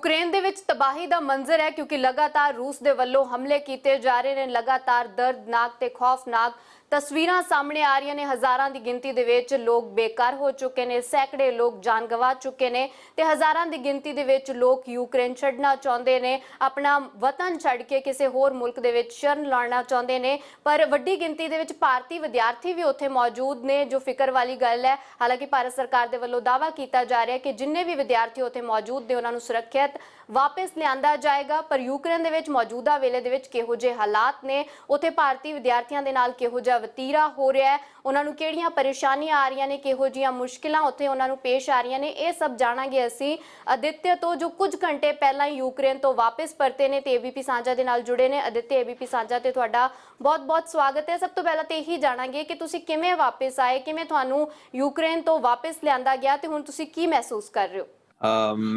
Ukraine ਦੇ ਵਿੱਚ ਤਬਾਹੀ ਦਾ ਮੰਜ਼ਰ ਹੈ ਕਿਉਂਕਿ ਲਗਾਤਾਰ ਰੂਸ ਦੇ ਵੱਲੋਂ ਹਮਲੇ ਕੀਤੇ ਜਾ ਰਹੇ ਨੇ। ਲਗਾਤਾਰ ਦਰਦਨਾਕ ਤੇ ਖੌਫਨਾਕ ਤਸਵੀਰਾਂ ਸਾਹਮਣੇ ਆ ਰਹੀਆਂ ਨੇ। ਹਜ਼ਾਰਾਂ ਦੀ ਗਿਣਤੀ ਦੇ ਵਿੱਚ ਲੋਕ ਬੇਘਰ ਹੋ ਚੁੱਕੇ ਨੇ, ਸੈਂਕੜੇ ਲੋਕ ਜਾਨ ਗਵਾ ਚੁੱਕੇ ਨੇ ਤੇ ਹਜ਼ਾਰਾਂ ਦੀ ਗਿਣਤੀ ਦੇ ਵਿੱਚ ਲੋਕ ਯੂਕਰੇਨ ਛੱਡਣਾ ਚਾਹੁੰਦੇ ਨੇ, ਆਪਣਾ ਵਤਨ ਛੱਡ ਕੇ ਕਿਸੇ ਹੋਰ ਮੁਲਕ ਦੇ ਵਿੱਚ ਸ਼ਰਨ ਲਾਉਣਾ ਚਾਹੁੰਦੇ ਨੇ। ਪਰ ਵੱਡੀ ਗਿਣਤੀ ਦੇ ਵਿੱਚ ਭਾਰਤੀ ਵਿਦਿਆਰਥੀ ਵੀ ਉੱਥੇ ਮੌਜੂਦ ਨੇ, ਜੋ ਫਿਕਰ ਵਾਲੀ ਗੱਲ ਹੈ। ਹਾਲਾਂਕਿ ਭਾਰਤ ਸਰਕਾਰ ਦੇ ਵੱਲੋਂ ਦਾਅਵਾ ਕੀਤਾ ਜਾ ਰਿਹਾ ਹੈ ਕਿ ਜਿੰਨੇ ਵੀ ਵਿਦਿਆਰਥੀ ਉੱਥੇ ਮੌਜੂਦ ਨੇ ਉਹਨਾਂ ਨੂੰ ਸੁਰੱਖਿਅਤ ਵਾਪਸ ਲਿਆਂਦਾ ਜਾਏਗਾ। ਪਰ ਯੂਕਰੇਨ ਦੇ ਵਿੱਚ ਮੌਜੂਦਾ ਵੇਲੇ ਦੇ ਵਿੱਚ ਕਿਹੋ ਜਿਹੇ ਹਾਲਾਤ ਨੇ, ਉੱਥੇ ਭਾਰਤੀ ਵਿਦਿਆਰਥੀਆਂ ਦੇ ਨਾਲ ਕਿਹੋ ਜਿਹਾ ਵਤੀਰਾ ਹੋ ਰਿਹਾ ਹੈ, ਉਹਨਾਂ ਨੂੰ ਕਿਹੜੀਆਂ ਪਰੇਸ਼ਾਨੀਆਂ ਆ ਰਹੀਆਂ ਨੇ, ਕਿਹੋ ਜਿਹੀਆਂ ਮੁਸ਼ਕਿਲਾਂ ਉੱਥੇ ਉਹਨਾਂ ਨੂੰ ਪੇਸ਼ ਆ ਰਹੀਆਂ ਨੇ, ਇਹ ਸਭ ਜਾਣਾਂਗੇ ਅਸੀਂ ਆਦਿत्य ਤੋਂ, ਜੋ ਕੁਝ ਘੰਟੇ ਪਹਿਲਾਂ ਯੂਕਰੇਨ ਤੋਂ ਵਾਪਸ ਪਰਤੇ ਨੇ ਤੇ ABP ਸਾਂਝਾ ਦੇ ਨਾਲ ਜੁੜੇ ਨੇ। ਆਦਿत्य, ABP ਸਾਂਝਾ ਤੇ ਤੁਹਾਡਾ ਬਹੁਤ-ਬਹੁਤ ਸਵਾਗਤ ਹੈ। ਸਭ ਤੋਂ ਪਹਿਲਾਂ ਤੇ ਇਹੀ ਜਾਣਾਂਗੇ ਕਿ ਤੁਸੀਂ ਕਿਵੇਂ ਵਾਪਸ ਆਏ, ਕਿਵੇਂ ਤੁਹਾਨੂੰ ਯੂਕਰੇਨ ਤੋਂ ਵਾਪਸ ਲਿਆਂਦਾ ਗਿਆ ਤੇ ਹੁਣ ਤੁਸੀਂ ਕੀ ਮਹਿਸੂਸ ਕਰ ਰਹੇ ਹੋ?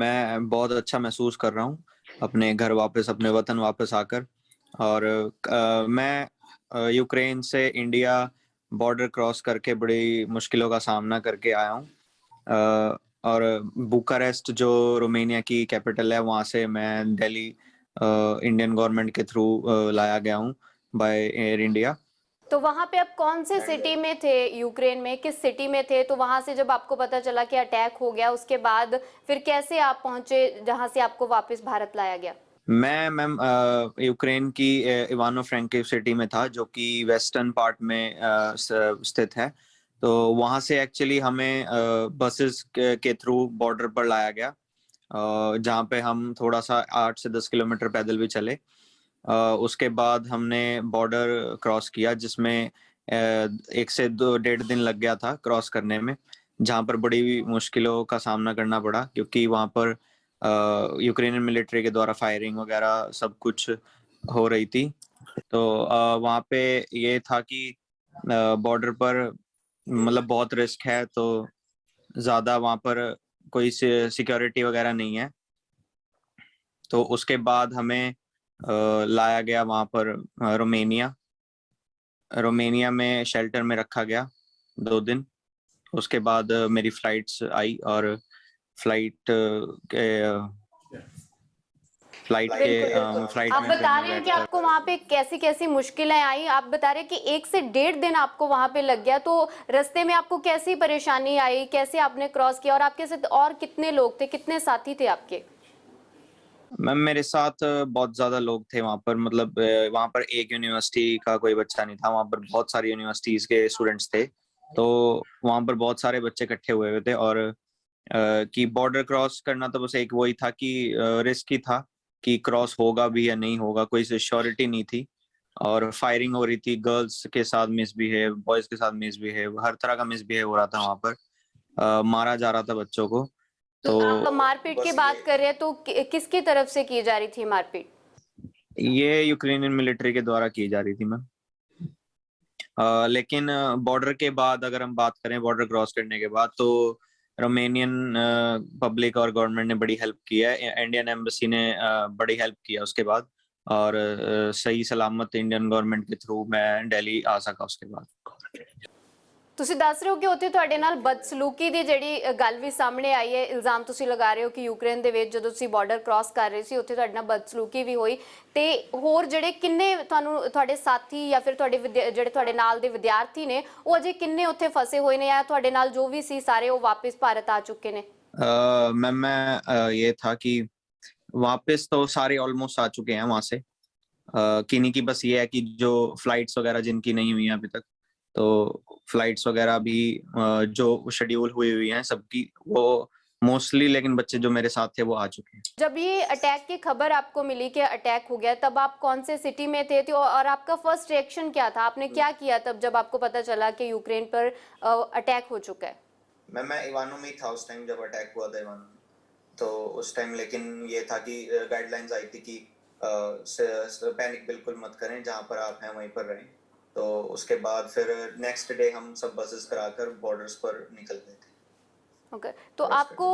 मैं बहुत अच्छा महसूस कर रहा हूँ अपने घर वापस, अपने वतन वापस आकर। और मैं यूक्रेन से इंडिया बॉर्डर क्रॉस करके बड़ी मुश्किलों का सामना करके आया हूँ। और बुखारेस्ट जो रोमानिया की कैपिटल है, वहाँ से मैं दिल्ली इंडियन गवर्नमेंट के थ्रू लाया गया हूँ बाय एयर इंडिया। तो वहां पे आप कौन से सिटी में थे? यूक्रेन में किस सिटी में थे? तो वहां से जब आपको पता चला कि अटैक हो गया, उसके बाद फिर कैसे आप पहुंचे जहां से आपको वापस भारत लाया गया? मैं मैम यूक्रेन की इवानो फ्रैंकिव सिटी में था, जो कि वेस्टर्न पार्ट में स्थित है। तो वहां से एक्चुअली हमें बसेस के थ्रू बॉर्डर पर लाया गया, जहाँ पे हम थोड़ा सा 8 से 10 किलोमीटर पैदल भी चले। उसके बाद हमने बॉर्डर क्रॉस किया, जिसमें 1 से 1.5 दिन लग गया था क्रॉस करने में, जहाँ पर बड़ी मुश्किलों का सामना करना पड़ा, क्योंकि वहाँ पर यूक्रेनियन मिलिट्री के द्वारा फायरिंग वगैरह सब कुछ हो रही थी। तो वहाँ पे ये था कि बॉर्डर पर मतलब बहुत रिस्क है, तो ज़्यादा वहाँ पर कोई सिक्योरिटी वगैरह नहीं है। तो उसके बाद हमें लाया गया वहाँ पर रोमेनिया में शेल्टर में रखा गया 2 दिन। उसके बाद मेरी फ्लाइट्स आई और फ्लाइट आप बता रहे हैं कि आपको वहाँ पे कैसी कैसी मुश्किलें आई। आप बता रहे हैं कि 1 से 1.5 दिन आपको वहाँ पे लग गया, तो रास्ते में आपको कैसी परेशानी आई, कैसे आपने क्रॉस किया और आपके साथ और कितने लोग थे, कितने साथी थे आपके? मैम मेरे साथ बहुत ज्यादा लोग थे वहाँ पर, मतलब वहाँ पर एक यूनिवर्सिटी का कोई बच्चा नहीं था, वहाँ पर बहुत सारी यूनिवर्सिटीज के स्टूडेंट्स थे। तो वहाँ पर बहुत सारे बच्चे इकट्ठे हुए थे और कि बॉर्डर क्रॉस करना तो बस एक वही था कि रिस्क ही था कि क्रॉस होगा भी या नहीं होगा, कोई श्योरिटी नहीं थी। और फायरिंग हो रही थी, गर्ल्स के साथ मिसबिहेव, बॉयज के साथ मिसबिहेव, हर तरह का मिसबिहेव हो रहा था वहाँ पर। मारा जा रहा था बच्चों को। तो आप मारपीट की बात कर रहे हैं, तो किसकी तरफ से की जा रही थी मारपीट? ये यूक्रेनियन मिलिट्री के द्वारा की जा रही थी मैम। लेकिन बॉर्डर के बाद अगर हम बात करें, बॉर्डर क्रॉस करने के बाद, तो रोमेनियन पब्लिक और गवर्नमेंट ने बड़ी हेल्प की है, इंडियन एम्बेसी ने बड़ी हेल्प किया उसके बाद। और सही सलामत इंडियन गवर्नमेंट के थ्रू मैं दिल्ली आ सका उसके बाद। ਤੁਸੀਂ ਦੱਸ ਰਹੇ ਹੋ ਕਿ ਉੱਥੇ ਤੁਹਾਡੇ ਨਾਲ ਬਦਸਲੂਕੀ ਦੀ ਜਿਹੜੀ ਗੱਲ ਵੀ ਸਾਹਮਣੇ ਆਈ ਹੈ। ਇਲਜ਼ਾਮ ਤੁਸੀਂ ਲਗਾ ਰਹੇ ਹੋ ਕਿ ਯੂਕਰੇਨ ਦੇ ਵਿੱਚ ਜਦੋਂ ਤੁਸੀਂ ਬਾਰਡਰ ਕ੍ਰਾਸ ਕਰ ਰਹੇ ਸੀ, ਉੱਥੇ ਤੁਹਾਡੇ ਨਾਲ ਬਦਸਲੂਕੀ ਵੀ ਹੋਈ। ਤੇ ਹੋਰ ਜਿਹੜੇ ਕਿੰਨੇ ਤੁਹਾਨੂੰ ਤੁਹਾਡੇ ਸਾਥੀ ਜਾਂ ਫਿਰ ਤੁਹਾਡੇ ਜਿਹੜੇ ਤੁਹਾਡੇ ਨਾਲ ਦੇ ਵਿਦਿਆਰਥੀ ਨੇ, ਉਹ ਅਜੇ ਕਿੰਨੇ ਉੱਥੇ ਫਸੇ ਹੋਏ ਨੇ, ਜਾਂ ਤੁਹਾਡੇ ਨਾਲ ਜੋ ਵੀ ਸੀ ਸਾਰੇ ਉਹ ਵਾਪਸ ਭਾਰਤ ਆ ਚੁੱਕੇ ਨੇ? मैम ये था कि वापस तो सारे ऑलमोस्ट आ चुके हैं वहां से। किन्हीं की बस ये है कि जो फ्लाइट्स वगैरह जिनकी नहीं हुई अभी तक, तो फ्लाइट्स वगैरह भी जो शेड्यूल हुई हैं सबकी, वो मोस्टली, लेकिन बच्चे जो मेरे साथ थे वो आ चुके हैं। जब ये अटैक की खबर आपको मिली कि अटैक हो गया, तब आप कौन से सिटी में थे और आपका फर्स्ट रिएक्शन क्या था? आपने क्या किया तब जब आपको पता चला कि यूक्रेन पर अटैक हो चुका है? मैं इवानो में था उस टाइम जब अटैक हुआ था इवानो में। तो उस टाइम लेकिन ये था कि गाइडलाइंस आई थी कि पैनिक बिल्कुल मत करें, जहाँ पर आप हैं वहीं पर रहें। तो उसके बाद फिर नेक्स्ट डे हम सब बसेस कराकर बॉर्डर्स पर निकल गए थे। ओके, तो आपको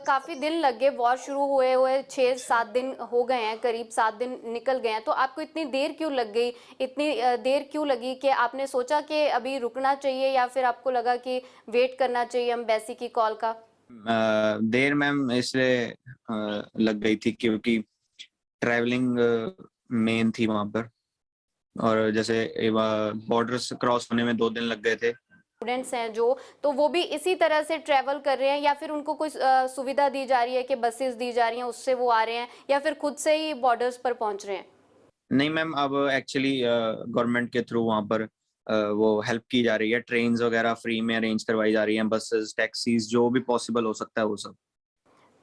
काफी दिन लग गए, वॉर शुरू हुए 6-7 दिन हो गए हैं, करीब 7 दिन निकल गए हैं। तो आपको इतनी देर क्यों लग गई, इतनी देर क्यों लगी कि आपने सोचा कि अभी रुकना चाहिए, या फिर आपको लगा कि वेट करना चाहिए एम्बेसी की कॉल का? देर मैम इसलिए लग गई थी क्योंकि ट्रैवलिंग मेन थी वहां पर, और जैसे बॉर्डर्स क्रॉस होने में 2 दिन लग गए थे। स्टूडेंट्स हैं जो, तो वो भी इसी तरह से ट्रेवल कर रहे हैं या फिर उनको कोई सुविधा दी जा रही है कि बसेस दी जा रही हैं उससे वो आ रहे हैं, या फिर खुद से ही बॉर्डर्स पर पहुंच रहे हैं? नहीं मैम, अब एक्चुअली गवर्नमेंट के थ्रू वहां पर वो हेल्प की जा रही है, ट्रेन्स वगैरह फ्री में अरेंज करवाई जा रही हैं, बसेस टैक्सीज जो भी पॉसिबल हो सकता है वो सब।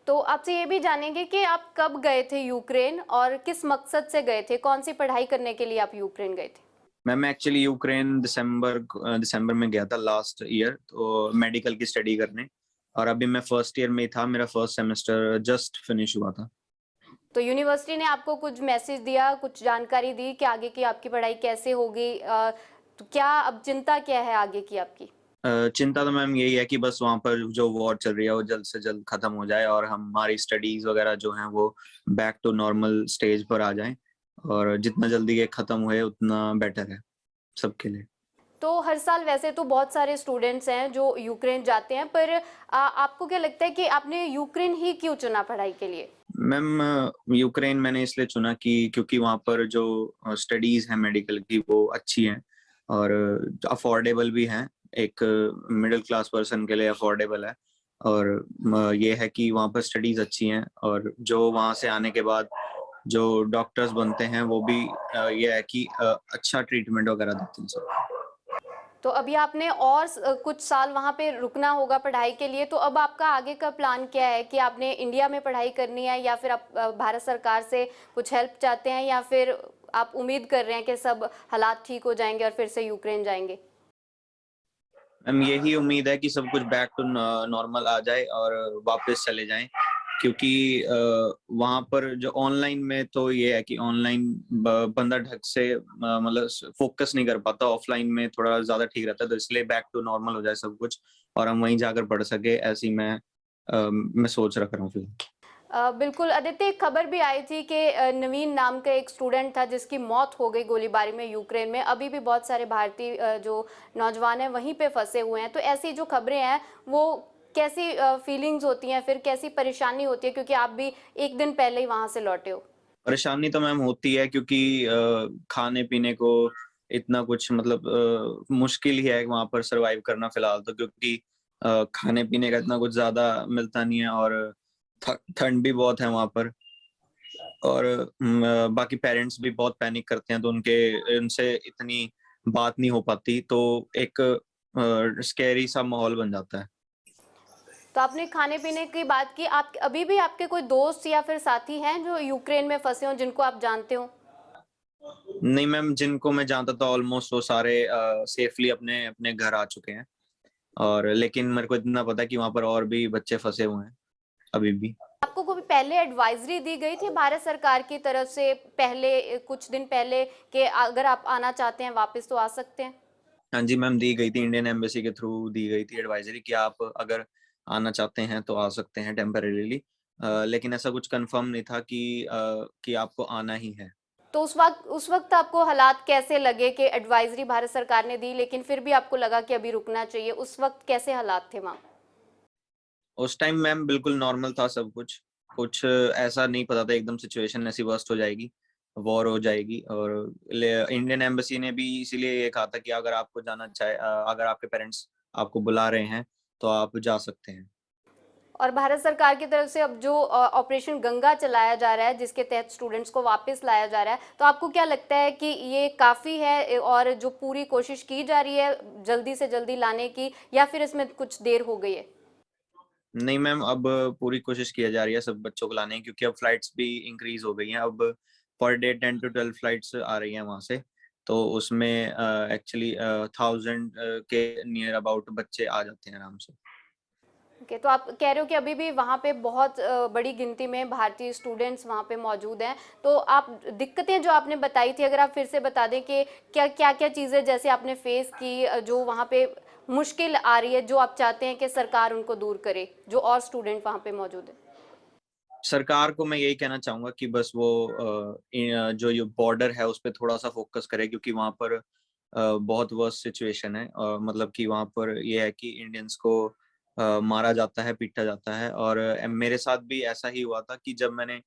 तो आपसे ये भी जानेंगे कि आप कब गए थे यूक्रेन और किस मकसद से गए थे, कौन सी पढ़ाई करने के लिए आप यूक्रेन गए थे? मैम मैं एक्चुअली यूक्रेन दिसंबर में गया था लास्ट ईयर, तो मेडिकल की स्टडी करने, और अभी मैं फर्स्ट ईयर में ही था, मेरा फर्स्ट सेमेस्टर जस्ट फिनिश हुआ था। तो यूनिवर्सिटी ने आपको कुछ मैसेज दिया, कुछ जानकारी दी कि आगे की आपकी पढ़ाई कैसे होगी? तो क्या अब चिंता क्या है आगे की आपकी? चिंता तो मैम यही है कि बस वहाँ पर जो वॉर चल रही है वो जल्द से जल्द खत्म हो जाए और हमारी स्टडीज वगैरह जो हैं वो बैक टू नॉर्मल स्टेज पर आ जाएं, और जितना जल्दी ये खत्म हुए उतना बेटर है सबके लिए। तो हर साल वैसे तो बहुत सारे स्टूडेंट्स हैं जो यूक्रेन जाते हैं, पर आपको क्या लगता है कि आपने यूक्रेन ही क्यों चुना पढ़ाई के लिए? मैम यूक्रेन मैंने इसलिए चुना कि क्योंकि वहाँ पर जो स्टडीज हैं मेडिकल की वो अच्छी हैं, और अफोर्डेबल भी हैं, एक मिडिल क्लास पर्सन के लिए अफोर्डेबल है, और ये है कि वहाँ पर स्टडीज अच्छी हैं, और जो वहाँ से आने के बाद जो डॉक्टर्स बनते हैं वो भी ये है कि अच्छा ट्रीटमेंट वगैरह देते हैं सब। तो अभी आपने और कुछ साल वहाँ पे रुकना होगा पढ़ाई के लिए, तो अब आपका आगे का प्लान क्या है कि आपने इंडिया में पढ़ाई करनी है, या फिर आप भारत सरकार से कुछ हेल्प चाहते हैं, या फिर आप उम्मीद कर रहे हैं कि सब हालात ठीक हो जाएंगे और फिर से यूक्रेन जाएंगे? मैम यही उम्मीद है कि सब कुछ बैक टू नॉर्मल आ जाए और वापस चले जाएं, क्योंकि वहाँ पर जो ऑनलाइन में तो ये है कि ऑनलाइन बंदा ढंग से मतलब फोकस नहीं कर पाता, ऑफलाइन में थोड़ा ज्यादा ठीक रहता है, तो इसलिए बैक टू नॉर्मल हो जाए सब कुछ और हम वहीं जाकर पढ़ सके, ऐसी मैं सोच रख रहा हूँ फिलहाल। बिल्कुल आदित्य, एक खबर भी आई थी कि नवीन नाम का एक स्टूडेंट था जिसकी मौत हो गई गोलीबारी में यूक्रेन में। अभी भी बहुत सारे भारतीय जो नौजवान हैं वहीं पे फंसे हुए हैं, तो ऐसी जो खबरें हैं वो कैसी फीलिंग्स होती हैं, फिर कैसी परेशानी होती है, क्योंकि आप भी एक दिन पहले ही वहां से लौटे हो? परेशानी तो मैम होती है क्योंकि खाने पीने को इतना कुछ मतलब मुश्किल ही है वहां पर सरवाइव करना फिलहाल तो, क्योंकि खाने पीने का इतना कुछ ज्यादा मिलता नहीं है, और ठंड भी बहुत है वहां पर, और बाकी पेरेंट्स भी बहुत पैनिक करते हैं, तो उनसे इतनी बात नहीं हो पाती, तो एक स्कैरी सा माहौल बन जाता है। तो आपने खाने पीने की बात की, आप अभी भी आपके कोई दोस्त या फिर साथी हैं जो यूक्रेन में फंसे हो जिनको आप जानते हो? नहीं मैम, जिनको मैं जानता था ऑलमोस्ट वो सारे सेफली अपने अपने घर आ चुके हैं, और लेकिन मेरे को इतना पता है कि वहां पर और भी बच्चे फंसे हुए हैं अभी भी। आपको कभी पहले एडवाइजरी दी गई थी भारत सरकार की तरफ से, पहले कुछ दिन पहले, कि अगर आप आना चाहते हैं वापस तो आ सकते हैं? हाँ जी मैम, दी गई थी, इंडियन एम्बेसी के थ्रू दी गई थी एडवाइजरी कि आप अगर आना चाहते हैं तो आ सकते हैं टेम्परेरीली, लेकिन ऐसा कुछ कंफर्म नहीं था कि आपको आना ही है। तो उस वक्त आपको हालात कैसे लगे कि एडवाइजरी भारत सरकार ने दी लेकिन फिर भी आपको लगा कि अभी रुकना चाहिए? उस वक्त कैसे हालात थे वहाँ? उस टाइम मैम बिल्कुल नॉर्मल था सब कुछ, कुछ ऐसा नहीं पता था एकदम सिचुएशन ऐसी वर्स्ट हो जाएगी, वॉर हो जाएगी, और इंडियन एम्बेसी ने भी इसीलिए ये कहा था कि अगर आपको जाना चाहे, अगर आपके पेरेंट्स आपको बुला रहे हैं तो आप जा सकते हैं। और भारत सरकार की तरफ से अब जो ऑपरेशन गंगा चलाया जा रहा है जिसके तहत स्टूडेंट्स को वापस लाया जा रहा है, तो आपको क्या लगता है कि ये काफ़ी है और जो पूरी कोशिश की जा रही है जल्दी से जल्दी लाने की, या फिर इसमें कुछ देर हो गई है? नहीं मैम, अब पूरी कोशिश की जा रही है सब बच्चों को लाने की, क्योंकि अब फ्लाइट्स भी इंक्रीज हो गई हैं, अब पर डे 10 to 12 फ्लाइट्स आ रही हैं वहां से, तो उसमें एक्चुअली 1000 के नियर अबाउट बच्चे आ जाते हैं आराम से। ओके, तो आप कह रहे हो कि अभी भी वहाँ पे बहुत बड़ी गिनती में भारतीय स्टूडेंट्स वहाँ पे मौजूद हैं, तो आप दिक्कतें जो आपने बताई थी अगर आप फिर से बता दें कि क्या क्या क्या चीज़ें जैसे आपने फेस की, जो वहाँ पे मुश्किल आ रही है, जो आप चाहते हैं कि सरकार उनको दूर करे, जो और स्टूडेंट वहाँ पे मौजूद है? सरकार को मैं यही कहना चाहूंगा कि बस वो जो ये बॉर्डर है उस पर थोड़ा सा फोकस करे, क्योंकि वहां पर बहुत वर्स्ट सिचुएशन है, मतलब कि वहां पर ये है कि इंडियंस को मारा जाता है, पीटा जाता है। और मेरे साथ भी ऐसा ही हुआ था कि जब मैंने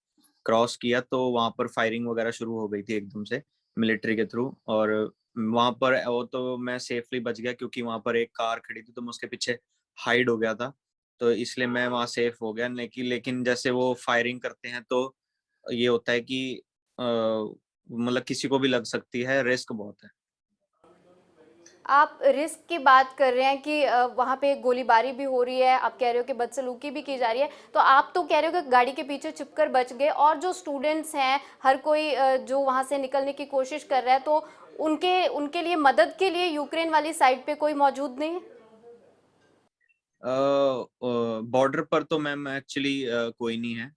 क्रॉस किया तो वहाँ पर फायरिंग वगैरह शुरू हो गई थी एकदम से मिलिट्री के थ्रू। और वहाँ पर वो तो मैं सेफली बच गया क्योंकि वहाँ पर एक कार खड़ी थी तो मैं उसके पीछे हाइड हो गया था। तो इसलिए मैं वहाँ सेफ हो गया। लेकिन जैसे वो फायरिंग करते हैं तो ये होता है कि मतलब किसी को भी लग सकती है, रिस्क बहुत है। आप रिस्क की बात कर रहे हैं कि वहाँ पे गोलीबारी भी हो रही है, आप कह रहे हो कि बदसलूकी भी की जा रही है, तो आप तो कह रहे हो कि गाड़ी के पीछे छिपकर बच गए, और जो स्टूडेंट्स हैं हर कोई जो वहाँ से निकलने की कोशिश कर रहा है, तो उनके उनके लिए मदद के लिए यूक्रेन वाली साइड पे कोई मौजूद नहीं है? बॉर्डर पर तो मैम एक्चुअली कोई नहीं है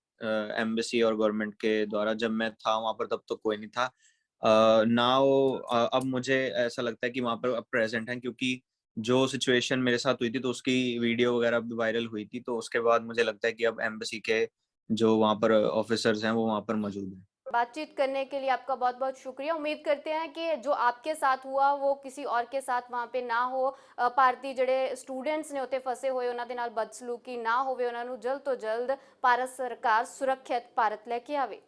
एम्बेसी और गवर्नमेंट के द्वारा। जब मैं था वहाँ पर तब तो कोई नहीं था। नाउ अब मुझे ऐसा लगता है कि वहाँ पर अब प्रेजेंट है, क्योंकि जो सिचुएशन मेरे साथ हुई थी तो उसकी वीडियो वगैरह भी वायरल हुई थी। तो उसके बाद मुझे लगता है कि अब एम्बेसी के जो वहाँ पर ऑफिसर्स हैं वो वहाँ पर मौजूद हैं। बातचीत करने के लिए आपका बहुत बहुत शुक्रिया। उम्मीद करते हैं कि जो आपके साथ हुआ वो किसी और के साथ वहाँ पे ना हो। ਭਾਰਤੀ ਜਿਹੜੇ ਸਟੂਡੈਂਟਸ ਨੇ ਉੱਥੇ ਫਸੇ ਹੋਏ ਉਹਨਾਂ ਦੇ ਨਾਲ ਬਦਸਲੂਕੀ ਨਾ ਹੋਵੇ, ਉਹਨਾਂ ਨੂੰ ਜਲਦ ਤੋਂ ਜਲਦ ਭਾਰਤ ਸਰਕਾਰ ਸੁਰੱਖਿਅਤ ਭਾਰਤ ਲੈ ਕੇ ਆਵੇ।